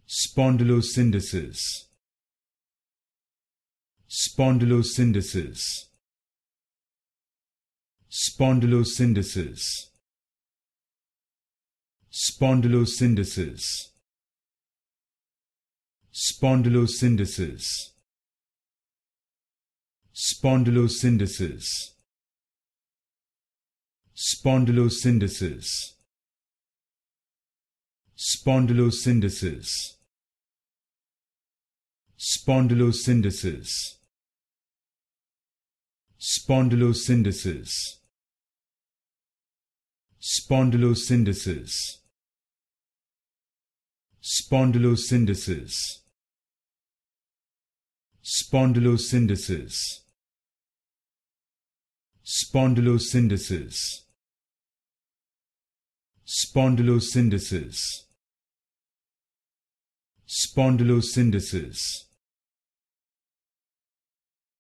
Spondylosyndesis. Spondylosyndesis. Spondylosyndesis. Spondylosyndesis. Spondylosyndesis. Spondylosyndesis. Spondylosyndesis. Spondylosyndesis. Spondylosyndesis. Spondylosyndesis. Spondylosyndesis. Spondylosyndesis. Spondylosyndesis. Spondylosyndesis. Spondylosyndesis. Spondylosyndesis.